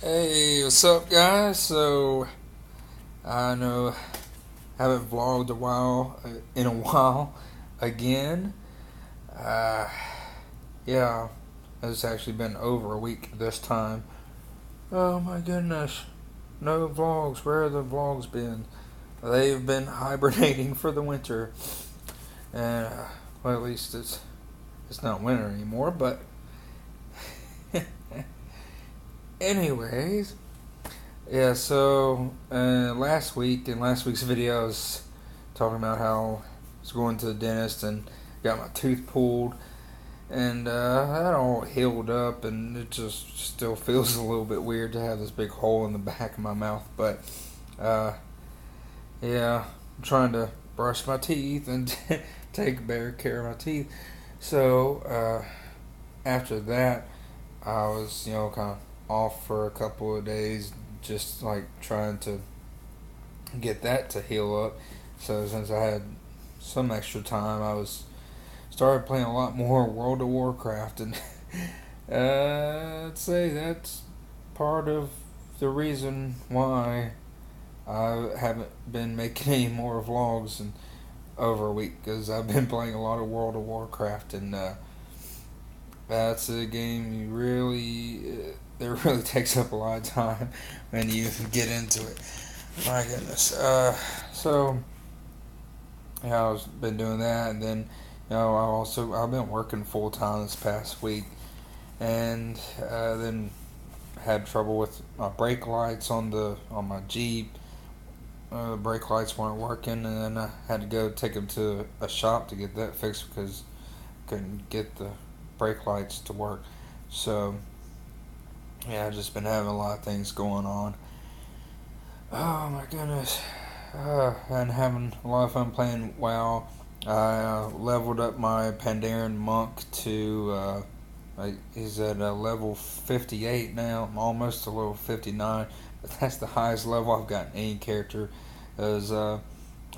Hey, what's up, guys? So I know I haven't vlogged in a while again. Uh, yeah, it's actually been over a week this time. Oh my goodness, no vlogs. Where have the vlogs been? They've been hibernating for the winter, and well, at least it's not winter anymore. But anyways. Yeah, so last week, in last week's video, I was talking about how I was going to the dentist and got my tooth pulled, and that all healed up, and it just still feels a little bit weird to have this big hole in the back of my mouth. But uh, yeah, I'm trying to brush my teeth and take better care of my teeth. So after that, I was, kind of off for a couple of days, just like trying to get that to heal up. So since I had some extra time, I was started playing a lot more World of Warcraft, and I'd say that's part of the reason why I haven't been making any more vlogs in over a week, because I've been playing a lot of World of Warcraft, and that's a game you really that really takes up a lot of time when you get into it. My goodness. So yeah, I've been doing that, and then I've been working full time this past week, and then had trouble with my brake lights on my Jeep. Brake lights weren't working, and then I had to go take them to a shop to get that fixed because I couldn't get the brake lights to work. So yeah, I've just been having a lot of things going on. Oh my goodness. And having a lot of fun playing WoW. I leveled up my Pandaren monk to he's at level 58 now. I'm almost to level 59, but that's the highest level I've gotten any character. As I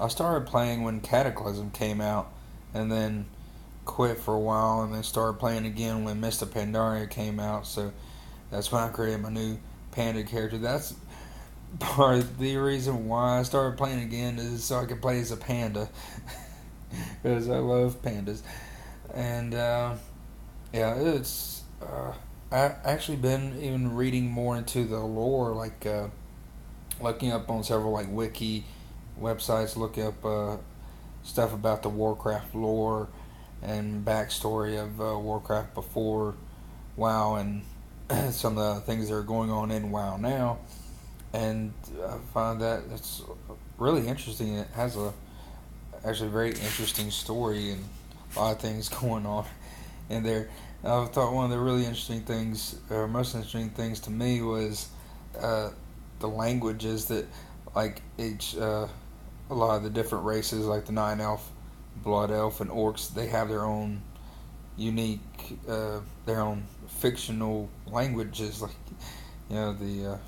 started playing when Cataclysm came out, and then quit for a while, and then started playing again when Mist of Pandaria came out. So that's when I created my new panda character. That's part of the reason why I started playing again, is so I could play as a panda because I love pandas. And yeah, it's I actually been even reading more into the lore, like looking up on several like wiki websites, looking up stuff about the Warcraft lore and backstory of Warcraft before WoW, and some of the things that are going on in WoW now. And I find that it's really interesting. It has a actually very interesting story and a lot of things going on in there. I thought one of the really interesting things, or most interesting things to me, was uh, the languages that, like each, a lot of the different races, like the Nine Elf, Blood Elf, and Orcs, they have their own unique, their own fictional languages, like the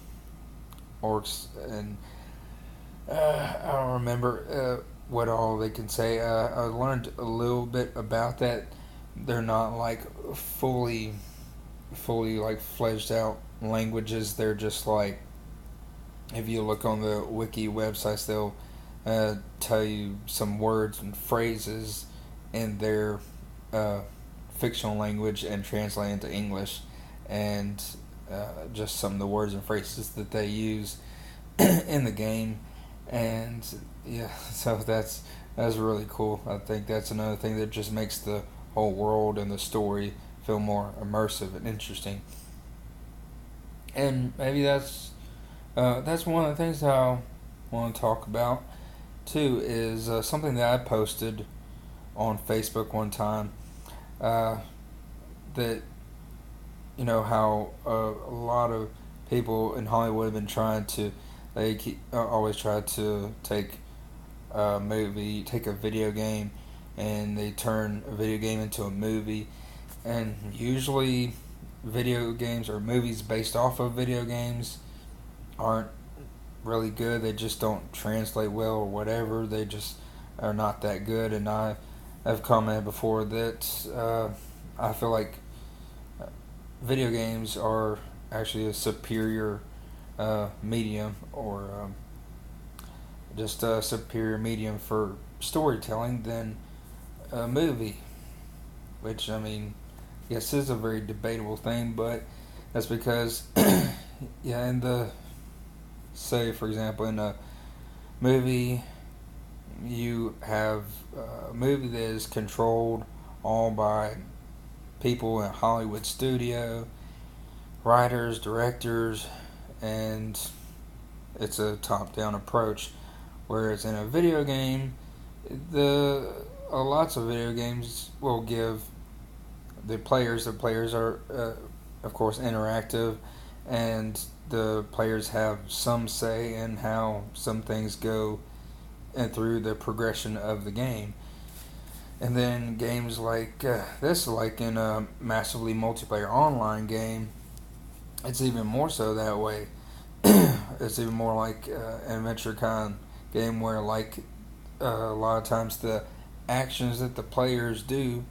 Orcs, and I don't remember what all they can say. I learned a little bit about that. They're not like fully like fledged out languages. They're just like, if you look on the wiki websites, they'll tell you some words and phrases in their uh, fictional language and translate into English, and just some of the words and phrases that they use in the game. And yeah, so that's really cool. I think that's another thing that just makes the whole world and the story feel more immersive and interesting. And maybe that's one of the things that I want to talk about too, is something that I posted on Facebook one time, uh, that how a lot of people in Hollywood have been trying to, always try to take a video game, and they turn a video game into a movie, and usually video games or movies based off of video games aren't really good. They just don't translate well or whatever. They just are not that good. And I've commented before that I feel like video games are actually a superior medium, or just a superior medium for storytelling than a movie. Which, I mean, yes, is a very debatable thing, but that's because, yeah, in the, say, for example, in a movie, you have a movie that is controlled all by people in a Hollywood studio, writers, directors, and it's a top-down approach. Whereas in a video game, lots of video games will give the players are of course interactive, and the players have some say in how some things go and through the progression of the game. And then games like this, like in a massively multiplayer online game, it's even more so that way. It's even more like an adventure kind of game where, like, a lot of times the actions that the players do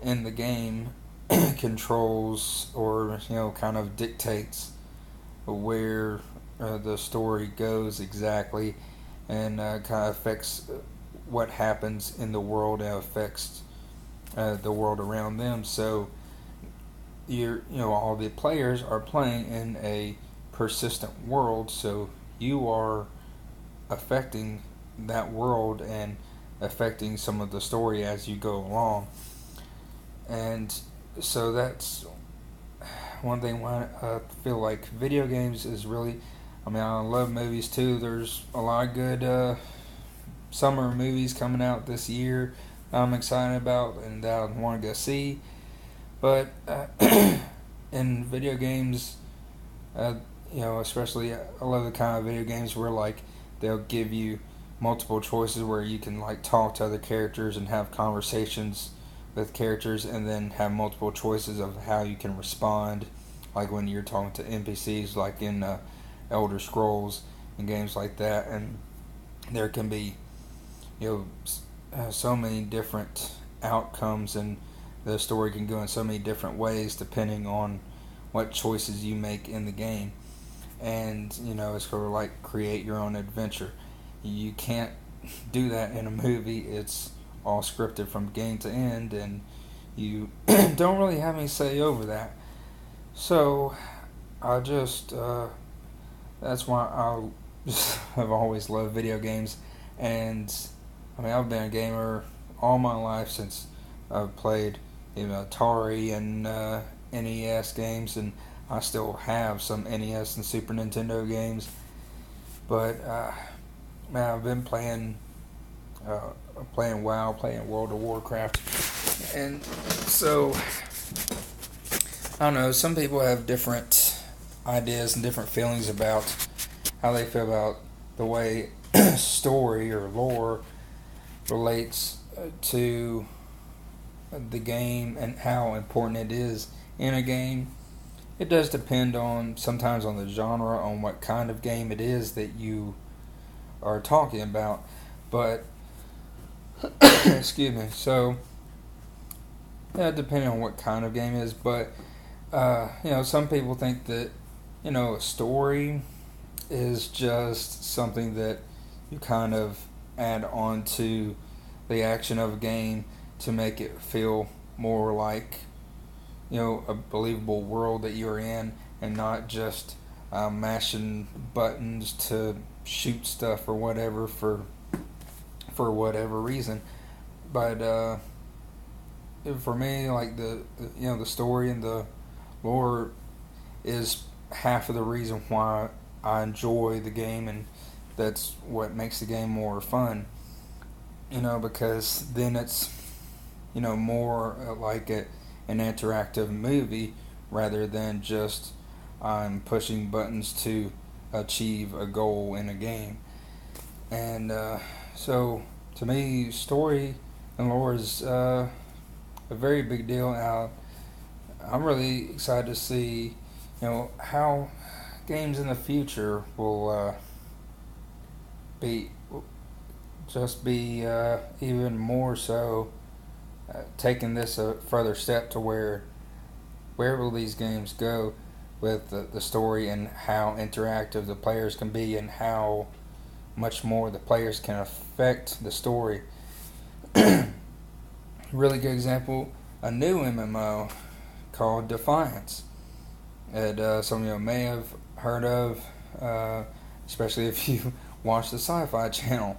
in the game controls, or kind of dictates where the story goes exactly, and kind of affects what happens in the world, and affects the world around them. So all the players are playing in a persistent world, so you are affecting that world and affecting some of the story as you go along. And so that's one thing why I feel like video games is really, I mean, I love movies too. There's a lot of good summer movies coming out this year I'm excited about and that I want to go see. But in video games, uh, especially I love the kind of video games where, like, they'll give you multiple choices where you can, like, talk to other characters and have conversations with characters, and then have multiple choices of how you can respond, like when you're talking to NPCs, like in Elder Scrolls and games like that. And there can be so many different outcomes, and the story can go in so many different ways depending on what choices you make in the game. And it's sort of like create your own adventure. You can't do that in a movie. It's all scripted from beginning to end, and you don't really have any say over that. So I just that's why I just have always loved video games. And I mean, I've been a gamer all my life since I've played Atari and NES games, and I still have some NES and Super Nintendo games. But man, I've been playing WoW, playing World of Warcraft, and so I don't know. Some people have different ideas and different feelings about how they feel about the way story or lore relates to the game and how important it is in a game. It does depend on sometimes on the genre, on what kind of game it is that you are talking about. But excuse me. So yeah, depending on what kind of game it is, but some people think that a story is just something that you kind of add on to the action of a game to make it feel more like a believable world that you're in, and not just mashing buttons to shoot stuff or whatever for whatever reason. But for me, like the story and the lore is half of the reason why I enjoy the game, and that's what makes the game more fun. Because then it's more like an interactive movie rather than just I'm pushing buttons to achieve a goal in a game. And so to me, story and lore is a very big deal. I'm really excited to see how games in the future will be even more so taking this a further step to where will these games go? with the story and how interactive the players can be and how much more the players can affect the story. Really good example, a new MMO called Defiance that some of you may have heard of, especially if you watch the Sci-Fi Channel.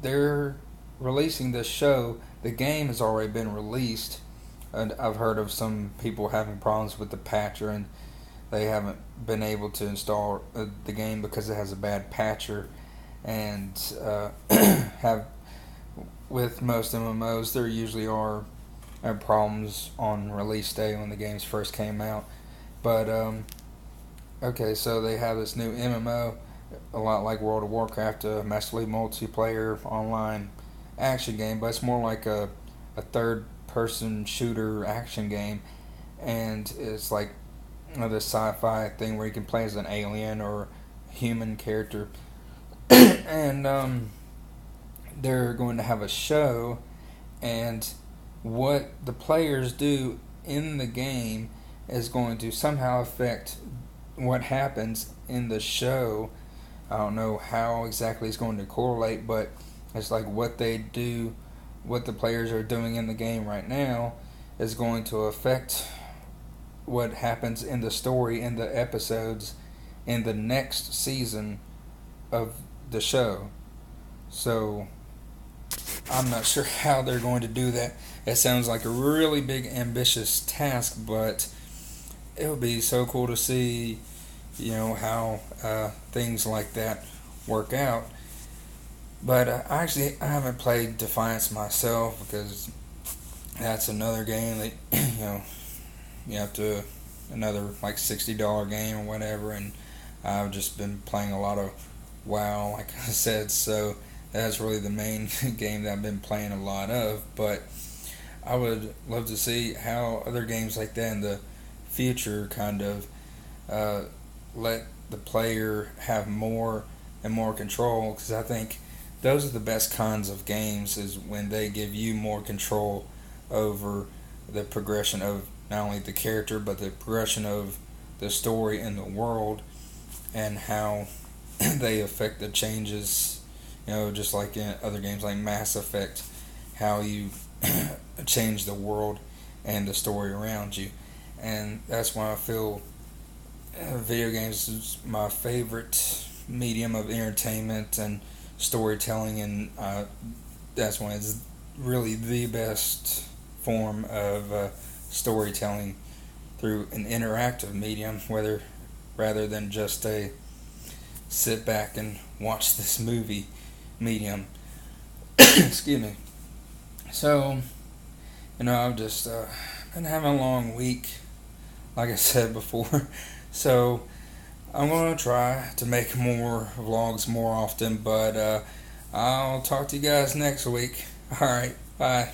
They're releasing this show. The game has already been released, and I've heard of some people having problems with the patcher, and they haven't been able to install the game because it has a bad patcher. And have with most MMOs, there usually are problems on release day when the games first came out. But okay, so they have this new MMO, a lot like World of Warcraft, a massively multiplayer online action game, but it's more like a third-person shooter action game, and it's like this sci-fi thing where you can play as an alien or human character, and they're going to have a show, and what the players do in the game is going to somehow affect what happens in the show. I don't know how exactly it's going to correlate, but it's like what they do, what the players are doing in the game right now is going to affect what happens in the story, in the episodes, in the next season of the show. So I'm not sure how they're going to do that. It sounds like a really big, ambitious task, but it would be so cool to see, how things like that work out. But I haven't played Defiance myself because that's another game that, you have to, another like $60 game or whatever, and I've just been playing a lot of WoW, like I said, so that's really the main game that I've been playing a lot of. But I would love to see how other games like that in the future kind of let the player have more and more control, because I think those are the best kinds of games, is when they give you more control over the progression of not only the character but the progression of the story and the world, and how they affect the changes, just like in other games like Mass Effect, how you change the world and the story around you. And that's why I feel video games is my favorite medium of entertainment and storytelling, and that's why it's really the best form of storytelling through an interactive medium, rather than just a sit back and watch this movie medium. Excuse me. So, I've just been having a long week, like I said before. So, I'm going to try to make more vlogs more often, but I'll talk to you guys next week. Alright, bye.